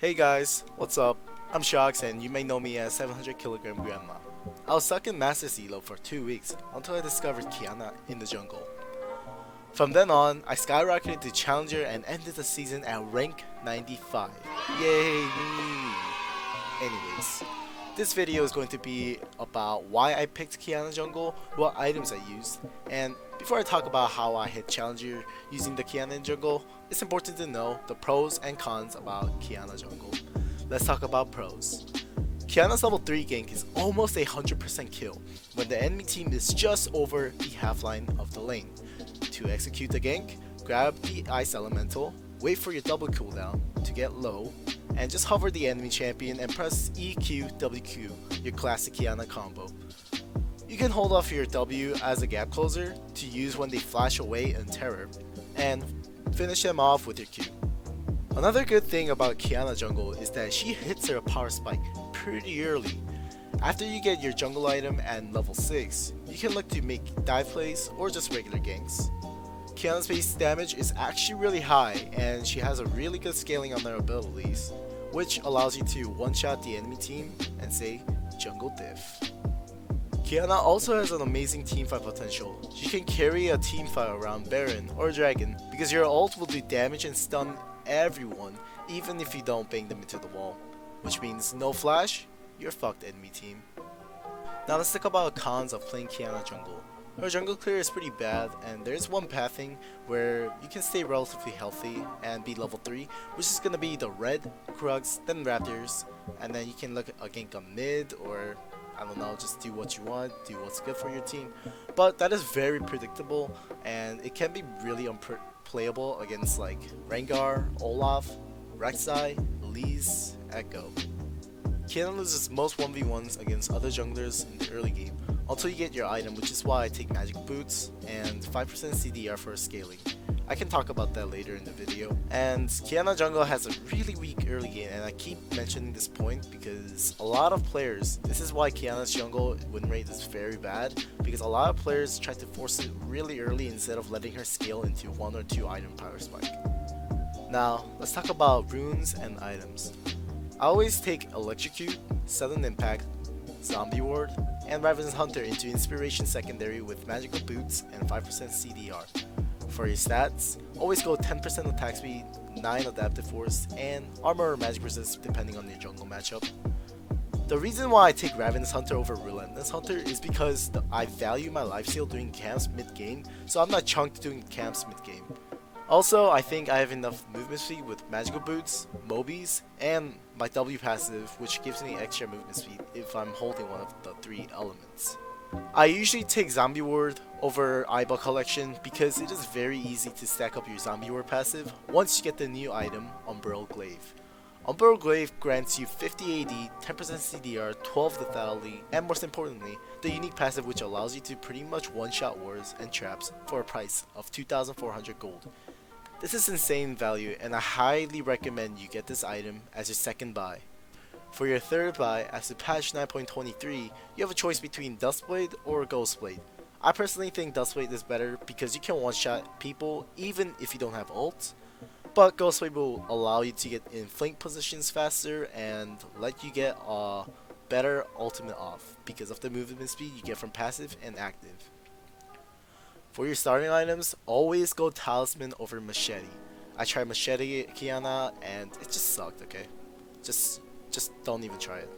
Hey guys, what's up? I'm Szochs and you may know me as 700kg Grandma. I was stuck in Master Elo for 2 weeks until I discovered Qiyana in the jungle. From then on, I skyrocketed to Challenger and ended the season at rank 95. Yay me! Anyways, this video is going to be about why I picked Qiyana jungle, what items I used, and before I talk about how I hit Challenger using the Qiyana jungle, it's important to know the pros and cons about Qiyana jungle. Let's talk about pros. Qiyana's level 3 gank is almost a 100% kill when the enemy team is just over the half line of the lane. To execute the gank, grab the Ice Elemental, wait for your double cooldown to get low, and just hover the enemy champion and press EQ WQ, your classic Qiyana combo. You can hold off your W as a gap closer to use when they flash away in terror, and finish them off with your Q. Another good thing about Qiyana jungle is that she hits her power spike pretty early. After you get your jungle item at level 6, you can look to make dive plays or just regular ganks. Qiyana's base damage is actually really high and she has a really good scaling on her abilities, which allows you to one-shot the enemy team and say jungle diff. Qiyana also has an amazing teamfight potential. She can carry a teamfight around Baron or Dragon because your ult will do damage and stun everyone even if you don't bang them into the wall, which means no flash, you're fucked enemy team. Now let's talk about cons of playing Qiyana jungle. Her jungle clear is pretty bad and there's one pathing where you can stay relatively healthy and be level 3, which is gonna be the red, Krugs, then Raptors, and then you can look a gank on mid or I don't know, just do what you want, do what's good for your team. But that is very predictable and it can be really unplayable against like Rengar, Olaf, Rek'Sai, Elise, Echo. Qiyana loses most 1v1s against other junglers in the early game until you get your item, which is why I take magic boots and 5% CDR for scaling. I can talk about that later in the video. And Qiyana jungle has a really weak early game, and I keep mentioning this point because a lot of players, this is why Qiyana's jungle win rate is very bad, because a lot of players try to force it really early instead of letting her scale into 1 or 2 item power spike. Now, let's talk about runes and items. I always take Electrocute, Sudden Impact, Zombie Ward, and Raven's Hunter into Inspiration Secondary with Magical Boots and 5% CDR. For your stats, always go 10% attack speed, 9 adaptive force, and armor or magic resist depending on your jungle matchup. The reason why I take Raven's Hunter over Relentless Hunter is because I value my lifesteal doing camps mid-game, so I'm not chunked doing camps mid-game. Also, I think I have enough movement speed with Magical Boots, Mobies, and my W passive, which gives me extra movement speed if I'm holding one of the 3 elements. I usually take Zombie Ward over Eyeball Collection because it is very easy to stack up your Zombie Ward passive once you get the new item, Unburial Glaive. Unburial Glaive grants you 50 AD, 10% CDR, 12 lethality, and most importantly, the unique passive which allows you to pretty much one-shot wars and traps for a price of 2,400 gold. This is insane value and I highly recommend you get this item as your second buy. For your third buy, as of patch 9.23, you have a choice between Duskblade or Ghostblade. I personally think Duskblade is better because you can one-shot people even if you don't have ult, but Ghostblade will allow you to get in flank positions faster and let you get a better ultimate off because of the movement speed you get from passive and active. For your starting items, always go Talisman over Machete. I tried Machete Qiyana and it just sucked, okay? Just don't even try it.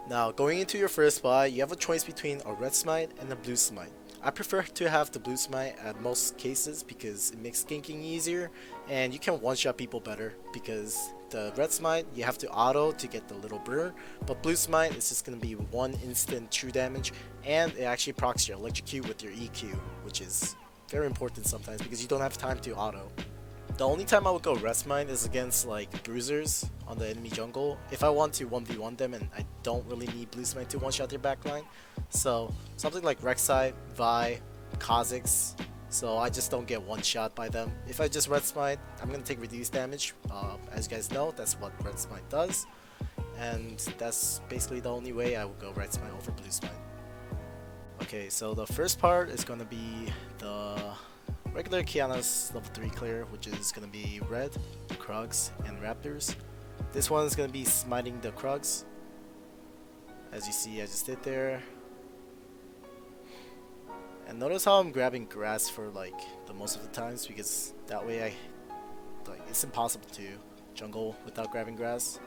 Now, going into your first buy, you have a choice between a red smite and a blue smite. I prefer to have the blue smite at most cases because it makes ganking easier and you can one-shot people better because the red smite you have to auto to get the little burn, but blue smite is just going to be one instant true damage and it actually procs your electrocute with your EQ, which is very important sometimes because you don't have time to auto. The only time I would go red smite is against like bruisers on the enemy jungle if I want to 1v1 them and I don't really need blue smite to one-shot their backline. So something like Rek'Sai, Vi, Kha'Zix, so I just don't get one-shot by them. If I just red smite, I'm going to take reduced damage. As you guys know, that's what red smite does, and that's basically the only way I would go red smite over blue smite. Okay, so the first part is going to be the regular Qiyana's level 3 clear, which is gonna be red, Krugs, and Raptors. This one is gonna be smiting the Krugs. As you see, I just did there. And notice how I'm grabbing grass for like the most of the times, because that way it's impossible to jungle without grabbing grass.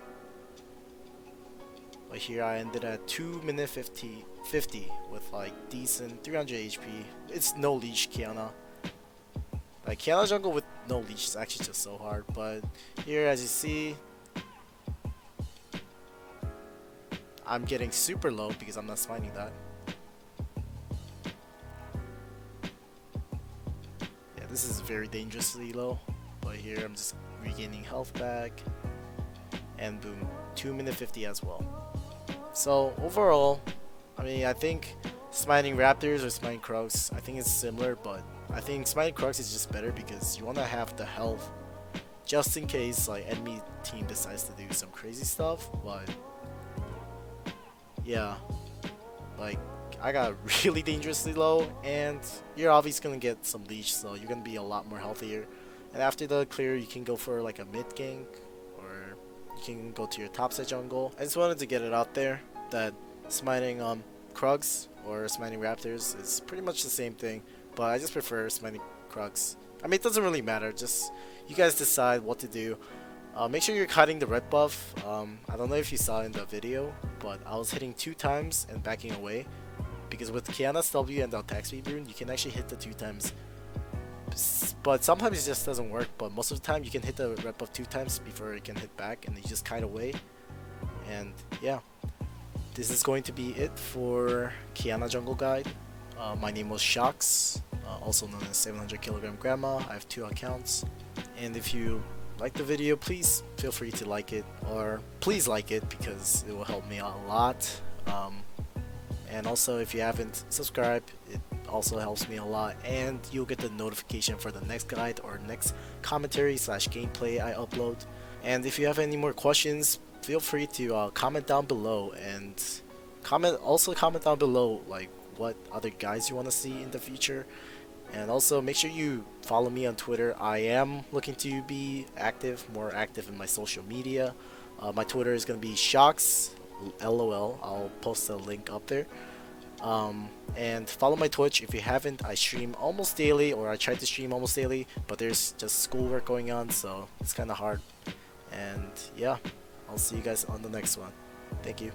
But here I ended at 2 minute 50 with like decent 300 HP. It's no leash Qiyana. Like Qiyana jungle with no leash is actually just so hard. But here, as you see, I'm getting super low because I'm not smiting that. Yeah, this is very dangerously low. But here I'm just regaining health back. And boom, 2 minute 50 as well. So overall, I mean, I think smiting Raptors or smiting Krugs, I think it's similar, but I think smiting Krugs is just better because you want to have the health just in case like enemy team decides to do some crazy stuff. But yeah, like I got really dangerously low, and you're obviously gonna get some leech, so you're gonna be a lot more healthier. And after the clear, you can go for like a mid gank, or you can go to your top side jungle. I just wanted to get it out there that smiting Krugs or smiting Raptors is pretty much the same thing, but I just prefer smiting Krugs. I mean, it doesn't really matter, just you guys decide what to do. Make sure you're cutting the red buff. I don't know if you saw in the video, but I was hitting 2 times and backing away, because with Qiyana's W and the attack speed rune, you can actually hit the 2 times. But sometimes it just doesn't work, but most of the time you can hit the red buff 2 times before it can hit back, and you just kite away. And yeah, this is going to be it for Qiyana Jungle Guide. My name was Szochs, also known as 700 Kilogram Grandma. I have 2 accounts, and if you like the video, please feel free to like it, or please like it because it will help me out a lot. And also, if you haven't subscribed, it also helps me a lot, and you'll get the notification for the next guide or next commentary / gameplay I upload. And if you have any more questions, feel free to comment down below, and comment down below like what other guides you want to see in the future. And also make sure you follow me on Twitter. I am looking to be more active in my social media. My Twitter is going to be Szochs, LOL. I'll post a link up there. And follow my Twitch if you haven't. I stream almost daily, or I try to stream almost daily, but there's just schoolwork going on, so it's kind of hard. And yeah, I'll see you guys on the next one. Thank you.